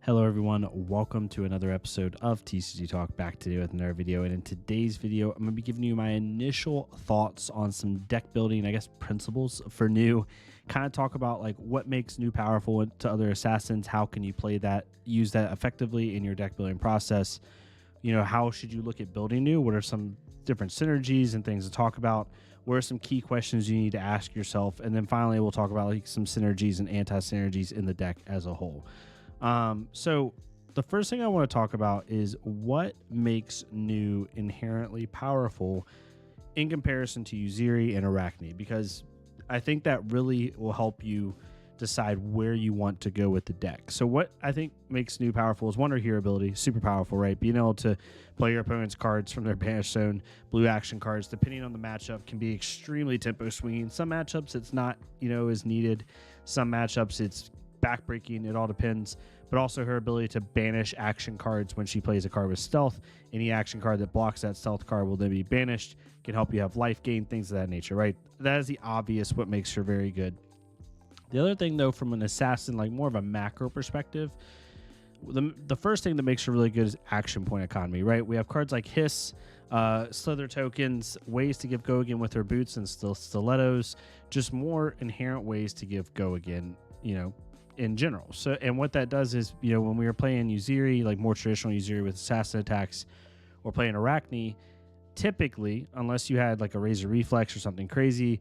Hello everyone, welcome to another episode of TCG Talk, back today with another video. And in today's video, I'm going to be giving you my initial thoughts on some deck building, I guess, principles for new. Kind of talk about like what makes new powerful to other assassins, how can you play that, use that effectively in your deck building process. You know, how should you look at building new? What are some different synergies and things to talk about? What are some key questions you need to ask yourself? And then finally, we'll talk about like some synergies and anti-synergies in the deck as a whole. So the first thing I want to talk about is what makes new inherently powerful in comparison to Uziri and Arachne, because I think that really will help you decide where you want to go with the deck. So what I think makes new powerful is Wonder Hero ability, super powerful, right? Being able to play your opponent's cards from their banish zone, blue action cards, depending on the matchup, can be extremely tempo swinging. Some matchups it's not, as needed. Some matchups it's backbreaking. It all depends. But also her ability to banish action cards when she plays a card with stealth. Any action card that blocks that stealth card will then be banished. Can help you have life gain, things of that nature, right? That is the obvious what makes her very good. The other thing, though, from an assassin, like more of a macro perspective, the first thing that makes her really good is action point economy, right? We have cards like Hiss, Slither tokens, ways to give go again with her boots and stilettos, just more inherent ways to give go again, in general. So, and what that does is, when we were playing Uziri, like more traditional Uziri with assassin attacks, or playing Arachne, typically, unless you had like a Razor Reflex or something crazy,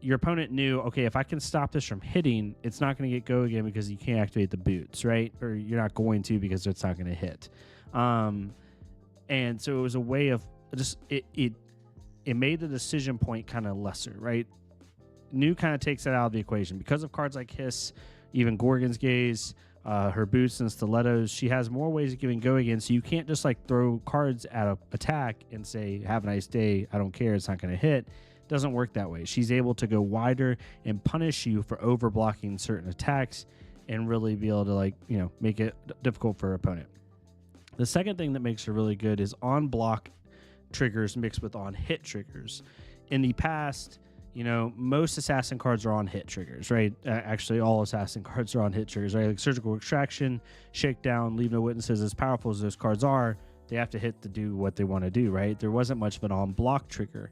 your opponent knew, okay, if I can stop this from hitting, it's not going to get go again because you can't activate the boots, right? Or you're not going to because it's not going to hit. And so it was a way of just, it made the decision point kind of lesser, right? New kind of takes that out of the equation. Because of cards like Hiss, even Gorgon's Gaze, her boots and stilettos, she has more ways of giving go again. So you can't just like throw cards at an attack and say, have a nice day, I don't care, it's not going to hit. It doesn't work that way. She's able to go wider and punish you for over blocking certain attacks and really be able to make it difficult for her opponent. The second thing that makes her really good is on block triggers mixed with on hit triggers. In the past, most assassin cards are on hit triggers, right? Actually, all assassin cards are on hit triggers, right? Like Surgical Extraction, Shakedown, Leave No Witnesses, as powerful as those cards are, they have to hit to do what they want to do, right? There wasn't much of an on-block trigger.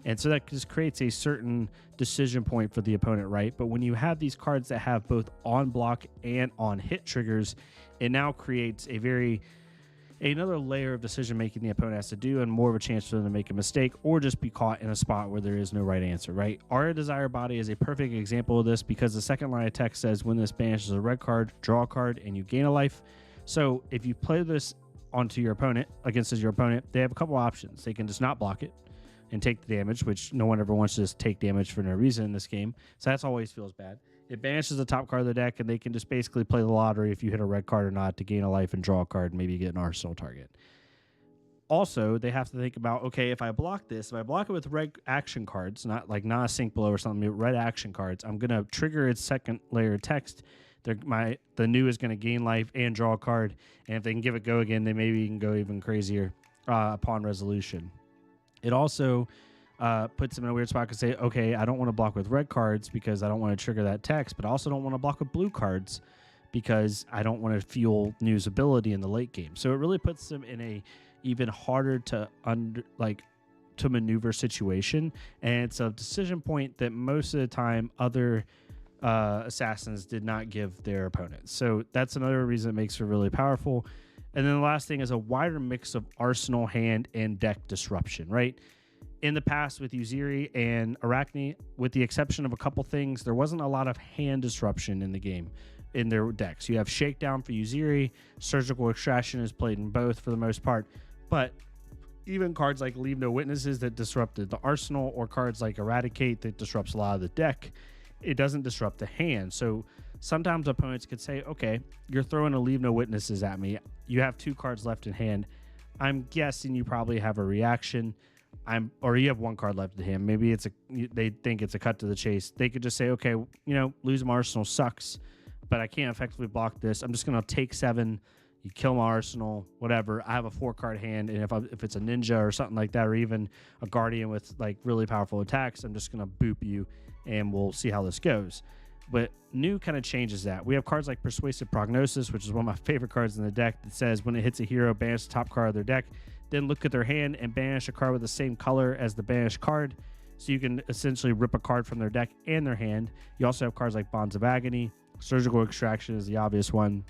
And so that just creates a certain decision point for the opponent, right? But when you have these cards that have both on-block and on-hit triggers, it now creates another layer of decision making the opponent has to do, and more of a chance for them to make a mistake or just be caught in a spot where there is no right answer, right? Aria Desire Body is a perfect example of this because the second line of text says when this banishes a red card, draw a card, and you gain a life. So if you play this onto your opponent, against your opponent, they have a couple options. They can just not block it and take the damage, which no one ever wants to just take damage for no reason in this game. So that's always feels bad. It banishes the top card of the deck, and they can just basically play the lottery if you hit a red card or not to gain a life and draw a card and maybe get an arsenal target. Also, they have to think about, okay, if I block this, if I block it with red action cards, not a sync below or something, but red action cards, I'm going to trigger its second layer of text. The new is going to gain life and draw a card, and if they can give it go again, they maybe can go even crazier upon resolution. It also puts them in a weird spot to say, okay, I don't want to block with red cards because I don't want to trigger that text, but I also don't want to block with blue cards because I don't want to fuel New's ability in the late game. So it really puts them in a even harder to maneuver situation, and it's a decision point that most of the time other assassins did not give their opponents. So that's another reason it makes her really powerful. And then the last thing is a wider mix of arsenal, hand, and deck disruption, right? In the past with Uziri and Arachne, with the exception of a couple things, there wasn't a lot of hand disruption in the game, in their decks. You have Shakedown for Uziri, Surgical Extraction is played in both for the most part, but even cards like Leave No Witnesses that disrupted the arsenal, or cards like Eradicate that disrupts a lot of the deck, it doesn't disrupt the hand. So sometimes opponents could say, okay, you're throwing a Leave No Witnesses at me. You have 2 cards left in hand. I'm guessing you probably have a reaction. Or you have 1 card left in hand. Maybe they think it's a cut to the chase. They could just say, okay, losing my arsenal sucks, but I can't effectively block this. I'm just going to take 7. You kill my arsenal, whatever. I have a 4-card hand, and if it's a ninja or something like that, or even a guardian with like really powerful attacks, I'm just going to boop you, and we'll see how this goes. But new kind of changes that. We have cards like Persuasive Prognosis, which is one of my favorite cards in the deck, that says when it hits a hero, banish the top card of their deck, then look at their hand and banish a card with the same color as the banished card. So you can essentially rip a card from their deck and their hand. You also have cards like Bonds of Agony, Surgical Extraction is the obvious one,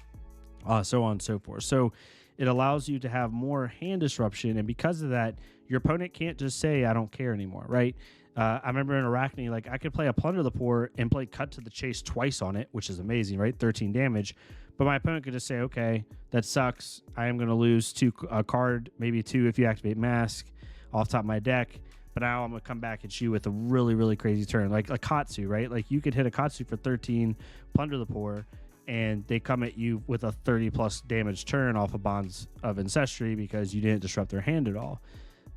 so on and so forth. So it allows you to have more hand disruption, and because of that, your opponent can't just say, I don't care anymore, right? I remember in Arachne, like I could play a Plunder the Poor and play Cut to the Chase twice on it, which is amazing, right? 13 damage. But my opponent could just say, okay, that sucks. I am going to lose a card, maybe 2 if you activate Mask off top of my deck. But now I'm going to come back at you with a really, really crazy turn. Like a Katsu, right? Like you could hit a Katsu for 13, Plunder the Poor, and they come at you with a 30-plus damage turn off of Bonds of Ancestry because you didn't disrupt their hand at all.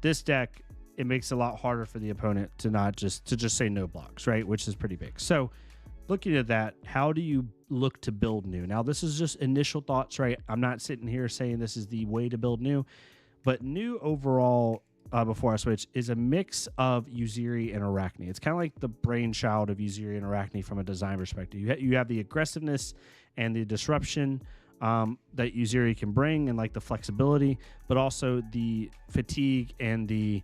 This deck, it makes it a lot harder for the opponent to just say no blocks, right? Which is pretty big. So looking at that, how do you look to build new? Now, this is just initial thoughts, right? I'm not sitting here saying this is the way to build new, but new overall, before I switch, is a mix of Uziri and Arachne. It's kind of like the brainchild of Uziri and Arachne from a design perspective. You have the aggressiveness and the disruption that Uziri can bring, and like the flexibility, but also the fatigue and the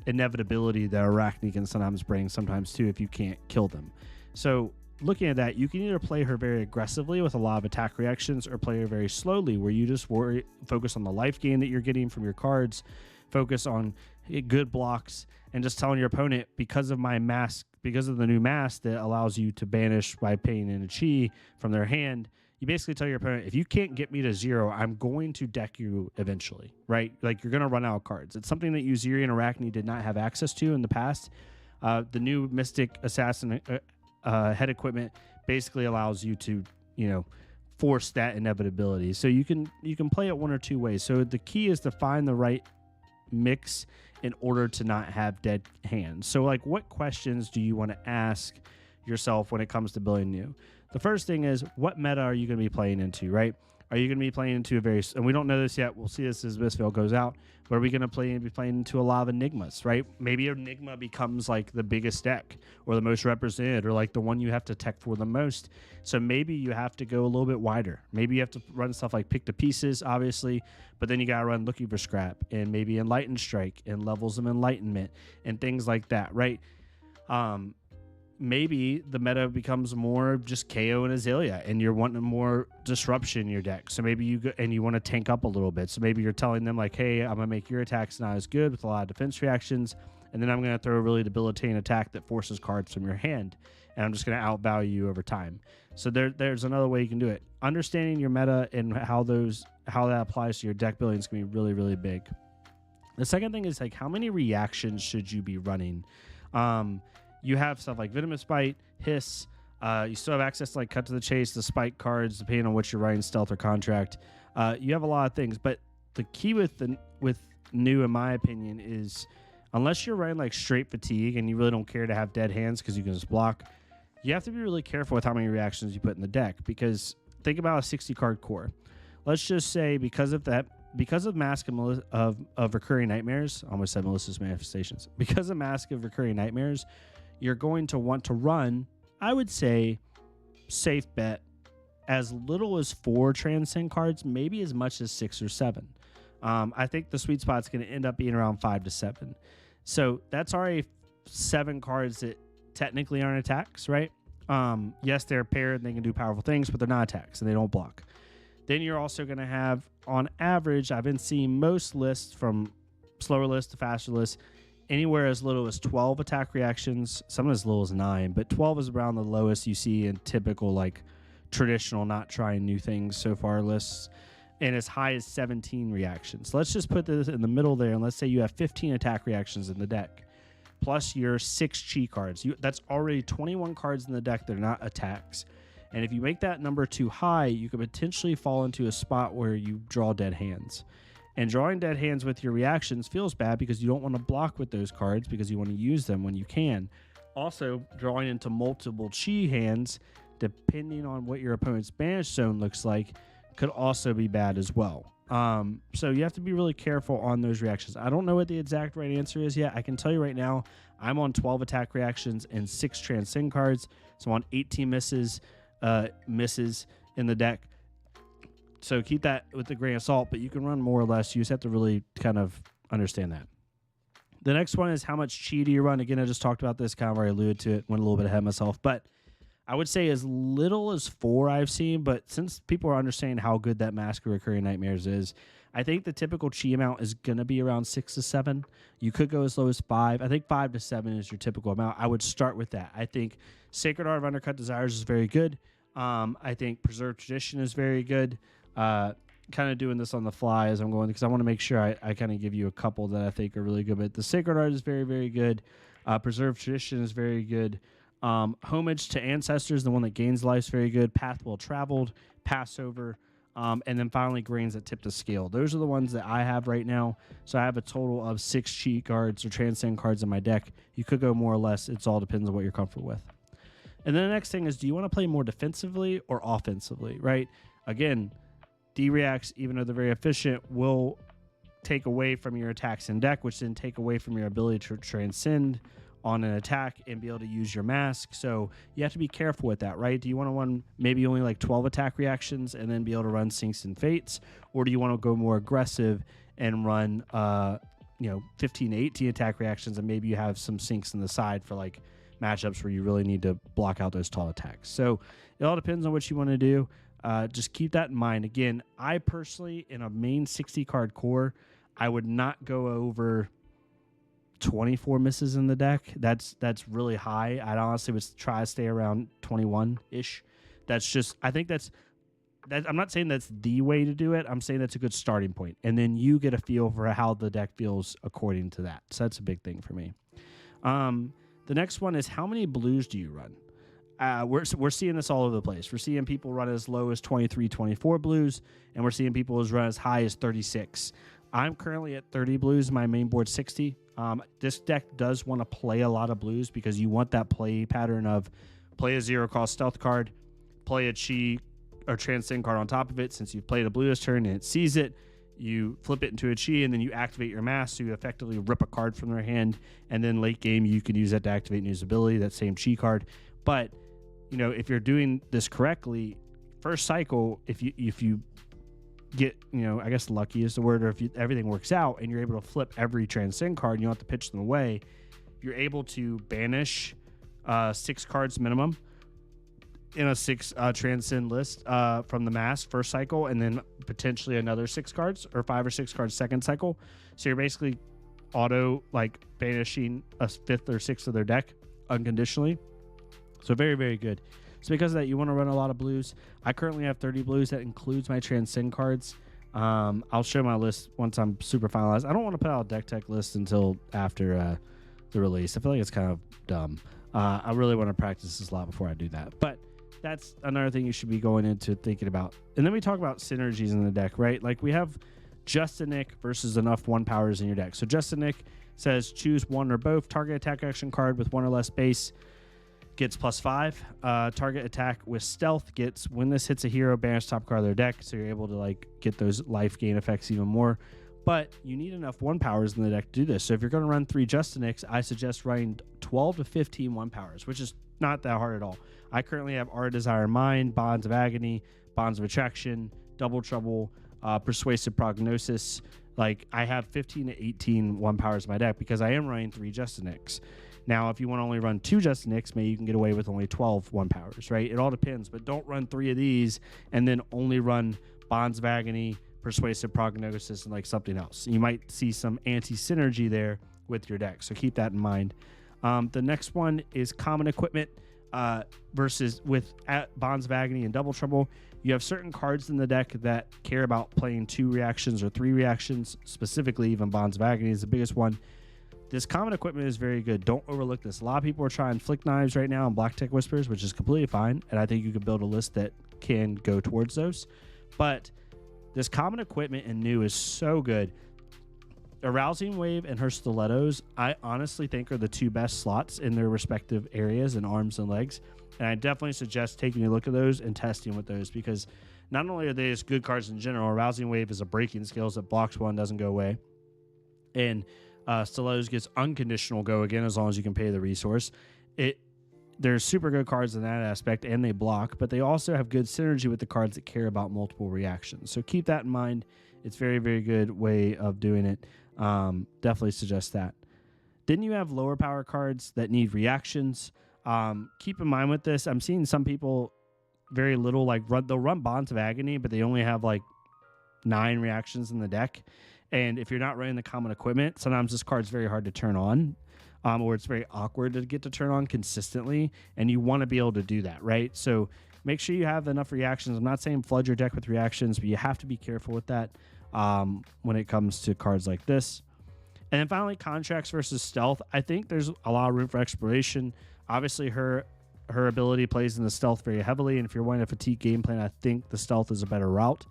inevitability that Arachne can sometimes bring, sometimes too, if you can't kill them. So looking at that, you can either play her very aggressively with a lot of attack reactions, or play her very slowly, where you just focus on the life gain that you're getting from your cards, focus on good blocks, and just telling your opponent, because of my mask, because of the new mask that allows you to banish by paying in a chi from their hand, you basically tell your opponent, if you can't get me to 0, I'm going to deck you eventually, right? Like you're going to run out of cards. It's something that Uziri and Arachne did not have access to in the past. The new Mystic Assassin head equipment basically allows you to, force that inevitability. So you can play it one or two ways. So the key is to find the right mix in order to not have dead hands. So like, what questions do you want to ask yourself when it comes to building new? The first thing is, what meta are you going to be playing into, right? Are you going to be playing into and we don't know this yet, we'll see this as Mistveil goes out, but are we going to be playing into a lot of Enigmas, right? Maybe Enigma becomes like the biggest deck, or the most represented, or like the one you have to tech for the most. So maybe you have to go a little bit wider. Maybe you have to run stuff like Pick to Pieces, obviously, but then you got to run Looking for Scrap, and maybe Enlightened Strike, and Levels of Enlightenment, and things like that, right? Maybe the meta becomes more just KO and Azalea, and you're wanting more disruption in your deck. So maybe you want to tank up a little bit. So maybe you're telling them like, hey, I'm going to make your attacks not as good with a lot of defense reactions, and then I'm going to throw a really debilitating attack that forces cards from your hand, and I'm just going to outvalue you over time. So there's another way you can do it. Understanding your meta and how that applies to your deck building is going to be really, really big. The second thing is like, how many reactions should you be running? You have stuff like Venomous Bite, Hiss. You still have access to like Cut to the Chase, the Spike cards, depending on what you're writing, Stealth or Contract. You have a lot of things, but the key with new, in my opinion, is unless you're writing like straight Fatigue and you really don't care to have dead hands because you can just block, you have to be really careful with how many reactions you put in the deck, because think about a 60-card core. Let's just say because of Mask of Recurring Nightmares, I almost said Melissa's Manifestations, because of Mask of Recurring Nightmares, you're going to want to run, I would say, safe bet, as little as 4 Transcend cards, maybe as much as 6 or 7. I think the sweet spot's going to end up being around 5 to 7. So that's already 7 cards that technically aren't attacks, right? Yes, they're paired and they can do powerful things, but they're not attacks and they don't block. Then you're also going to have, on average, I've been seeing most lists, from slower lists to faster lists, anywhere as little as 12 attack reactions, some as little as 9, but 12 is around the lowest you see in typical, like, traditional not trying new things so far lists, and as high as 17 reactions. So let's just put this in the middle there, and let's say you have 15 attack reactions in the deck, plus your 6 chi cards. That's already 21 cards in the deck that are not attacks. And if you make that number too high, you could potentially fall into a spot where you draw dead hands. And drawing dead hands with your reactions feels bad because you don't want to block with those cards because you want to use them when you can. Also, drawing into multiple chi hands, depending on what your opponent's banish zone looks like, could also be bad as well. So you have to be really careful on those reactions. I don't know what the exact right answer is yet. I can tell you right now, I'm on 12 attack reactions and 6 transcend cards. So I'm on 18 misses in the deck. So keep that with a grain of salt, but you can run more or less. You just have to really kind of understand that. The next one is how much chi do you run? Again, I just talked about this, kind of already alluded to it, went a little bit ahead of myself, but I would say as little as 4 I've seen, but since people are understanding how good that Mask of Recurring Nightmares is, I think the typical chi amount is going to be around 6 to 7. You could go as low as 5. I think 5 to 7 is your typical amount. I would start with that. I think Sacred Art of Undercut Desires is very good. I think Preserved Tradition is very good. Kind of doing this on the fly as I'm going because I want to make sure I kind of give you a couple that I think are really good. But the Sacred Art is very, very good. Preserved Tradition is very good. Homage to Ancestors, the one that gains life, is very good. Path Well Traveled, Passover, and then finally Grains that Tip the Scale. Those are the ones that I have right now. So I have a total of 6 cheat cards or transcend cards in my deck. You could go more or less. It all depends on what you're comfortable with. And then the next thing is, do you want to play more defensively or offensively, right? Again, D-reacts, even though they're very efficient, will take away from your attacks in deck, which then take away from your ability to transcend on an attack and be able to use your mask. So you have to be careful with that, right? Do you want to run maybe only like 12 attack reactions and then be able to run Sinks and Fates? Or do you want to go more aggressive and run 15 to 18 attack reactions, and maybe you have some Sinks on the side for like matchups where you really need to block out those tall attacks? So it all depends on what you want to do. Just keep that in mind. Again, I personally, in a main 60 card core, I would not go over 24 misses in the deck. That's really high. I'd honestly would try to stay around 21-ish. That's just, I think that's I'm not saying that's the way to do it. I'm saying that's a good starting point. And then you get a feel for how the deck feels according to that. So that's a big thing for me. The next one is, how many blues do you run? We're seeing this all over the place. We're seeing people run as low as 23, 24 blues, and we're seeing people run as high as 36. I'm currently at 30 blues, my main board 60. This deck does want to play a lot of blues because you want that play pattern of play a 0-cost stealth card, play a chi or transcend card on top of it. Since you've played a blue this turn and it sees it, you flip it into a chi, and then you activate your mask, so you effectively rip a card from their hand, and then late game you can use that to activate news ability, that same chi card. But if you're doing this correctly, first cycle, if you get, I guess lucky is the word, or if everything works out and you're able to flip every transcend card and you don't have to pitch them away, you're able to banish 6 cards minimum in a 6 transcend list from the mask first cycle, and then potentially another 6 cards or 5 or 6 cards second cycle. So you're basically auto banishing a 5th or 6th of their deck unconditionally. So very, very good. So because of that, you want to run a lot of blues. I currently have 30 blues. That includes my transcend cards. I'll show my list once I'm super finalized. I don't want to put out a deck tech list until after the release. I feel like it's kind of dumb. I really want to practice this a lot before I do that. But that's another thing you should be going into thinking about. And then we talk about synergies in the deck, right? Like we have Just a Nick versus enough 1 powers in your deck. So Just a Nick says choose one or both. Target attack action card with 1 or less base gets +5. Target attack with stealth gets, when this hits a hero, banish top card of their deck. So you're able to get those life gain effects even more. But you need enough 1 powers in the deck to do this. So if you're going to run 3 Justinics, I suggest running 12 to 15 1 powers, which is not that hard at all. I currently have Art of Desire Mind, Bonds of Agony, Bonds of Attraction, Double Trouble, Persuasive Prognosis. I have 15 to 18 1 powers in my deck because I am running 3 Justinics. Now, if you want to only run 2 Justinics, maybe you can get away with only 12 1 powers, right? It all depends, but don't run 3 of these and then only run Bonds of Agony, Persuasive Prognosis, and something else. You might see some anti-synergy there with your deck, so keep that in mind. The next one is Common Equipment versus with Bonds of Agony and Double Trouble. You have certain cards in the deck that care about playing 2 reactions or 3 reactions, specifically even Bonds of Agony is the biggest one. This Common Equipment is very good. Don't overlook this. A lot of people are trying Flick Knives right now and Black Tech Whispers, which is completely fine, and I think you can build a list that can go towards those. But this Common Equipment in new is so good. Arousing Wave and her Stilettos, I honestly think, are the 2 best slots in their respective areas in arms and legs. And I definitely suggest taking a look at those and testing with those, because not only are they just good cards in general, Rousing Wave is a breaking skills that blocks one, doesn't go away. And Stilettos gets unconditional go again as long as you can pay the resource. They're super good cards in that aspect, and they block, but they also have good synergy with the cards that care about multiple reactions. So keep that in mind. It's very, very good way of doing it. Definitely suggest that. Then you have lower power cards that need reactions. Keep in mind with this, I'm seeing some people very little, like they'll run Bonds of Agony, but they only have like 9 reactions in the deck. And if you're not running the common equipment, sometimes this card's very hard to turn on, or it's very awkward to get to turn on consistently, and you want to be able to do that, right? So make sure you have enough reactions. I'm not saying flood your deck with reactions, but you have to be careful with that when it comes to cards like this. And then finally, Contracts versus Stealth. I think there's a lot of room for exploration. Obviously, her ability plays in the Stealth very heavily, and if you're wanting a fatigue game plan, I think the Stealth is a better route.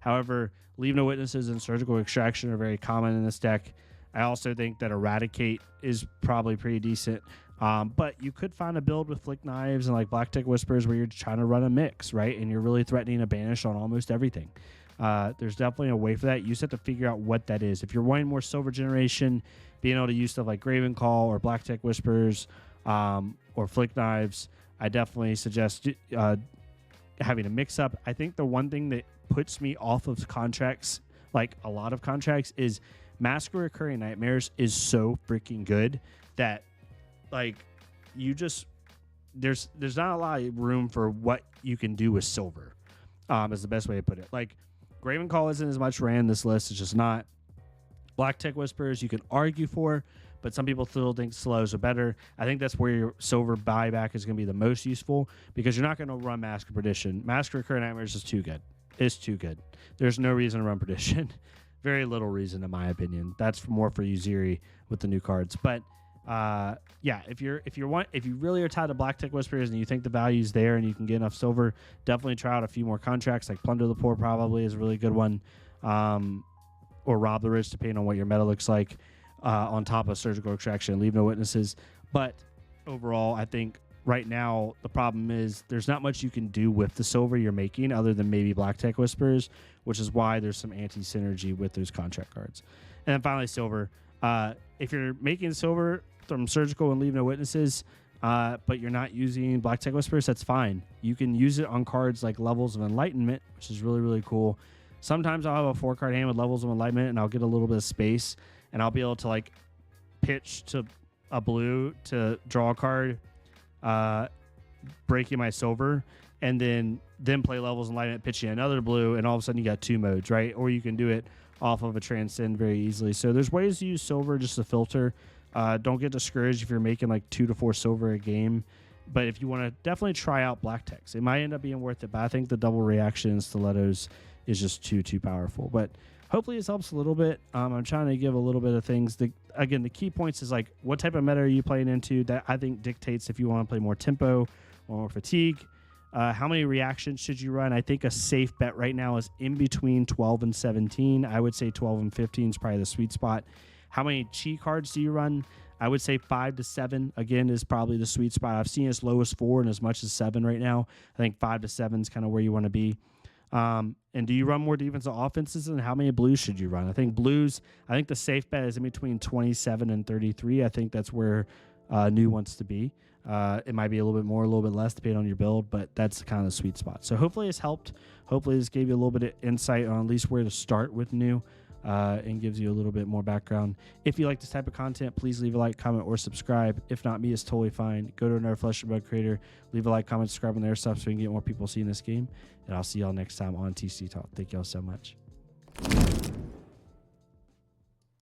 However, Leave No Witnesses and Surgical Extraction are very common in this deck. I also think that Eradicate is probably pretty decent. But you could find a build with Flick Knives and like Black Tech Whispers where you're trying to run a mix, right? And you're really threatening a banish on almost everything. There's definitely a way for that. You just have to figure out what that is. If you're wanting more silver generation, being able to use stuff like Graven Call or Black Tech Whispers or Flick Knives, I definitely suggest having a mix-up. I think the one thing that puts me off of contracts, like a lot of contracts, is Mask of Recurring Nightmares is so freaking good that like you just there's not a lot of room for what you can do with silver, is the best way to put it. Like Graven Call isn't as much ran this list. It's just not. Black Tech Whispers you can argue for, but some people still think slows are better. I think that's where your silver buyback is going to be the most useful, because you're not going to run Mask of Perdition. Mask of Recurring Nightmares is too good. It's too good. There's no reason to run Perdition. Very little reason, in my opinion. That's more for Uziri with the new cards. But yeah, if you really are tied to Black Tech Whispers and you think the value's there and you can get enough silver, definitely try out a few more contracts. Like Plunder the Poor probably is a really good one, or Rob the Rich, depending on what your meta looks like. On top of Surgical Extraction, Leave No Witnesses. But overall, I think right now the problem is there's not much you can do with the silver you're making other than maybe Black Tech Whispers, which is why there's some anti-synergy with those contract cards. And then finally, silver. If you're making silver from Surgical and Leave No Witnesses, but you're not using Black Tech Whispers, that's fine. You can use it on cards like Levels of Enlightenment, which is really, really cool. Sometimes I'll have a 4-card hand with Levels of Enlightenment, and I'll get a little bit of space, and I'll be able to like pitch to a blue to draw a card, breaking my silver, and then play Levels of Enlightenment, pitching another blue, and all of a sudden you got 2 modes, right? Or you can do it off of a Transcend very easily. So there's ways to use silver just to filter. Don't get discouraged if you're making like 2 to 4 silver a game. But if you want to definitely try out Black Techs, it might end up being worth it. But I think the double reaction in Stilettos is just too powerful. But hopefully this helps a little bit. I'm trying to give a little bit of things. Again, the key points is like what type of meta are you playing into? That I think dictates if you want to play more tempo or more fatigue. How many reactions should you run? I think a safe bet right now is in between 12 and 17. I would say 12 and 15 is probably the sweet spot. How many chi cards do you run? I would say 5 to 7, again, is probably the sweet spot. I've seen as low as 4 and as much as 7 right now. I think 5 to 7 is kind of where you want to be. And do you run more defensive offenses, and how many blues should you run? I think the safe bet is in between 27 and 33. I think that's where New wants to be. It might be a little bit more, a little bit less, depending on your build, but that's kind of the sweet spot. So hopefully it's helped. Hopefully this gave you a little bit of insight on at least where to start with New, and gives you a little bit more background. If you like this type of content, please leave a like, comment, or subscribe. If not me, it's totally fine. Go to another Flesh and Blood creator, leave a like, comment, subscribe on their stuff so we can get more people seeing this game. And I'll see y'all next time on TCG Talk. Thank y'all so much.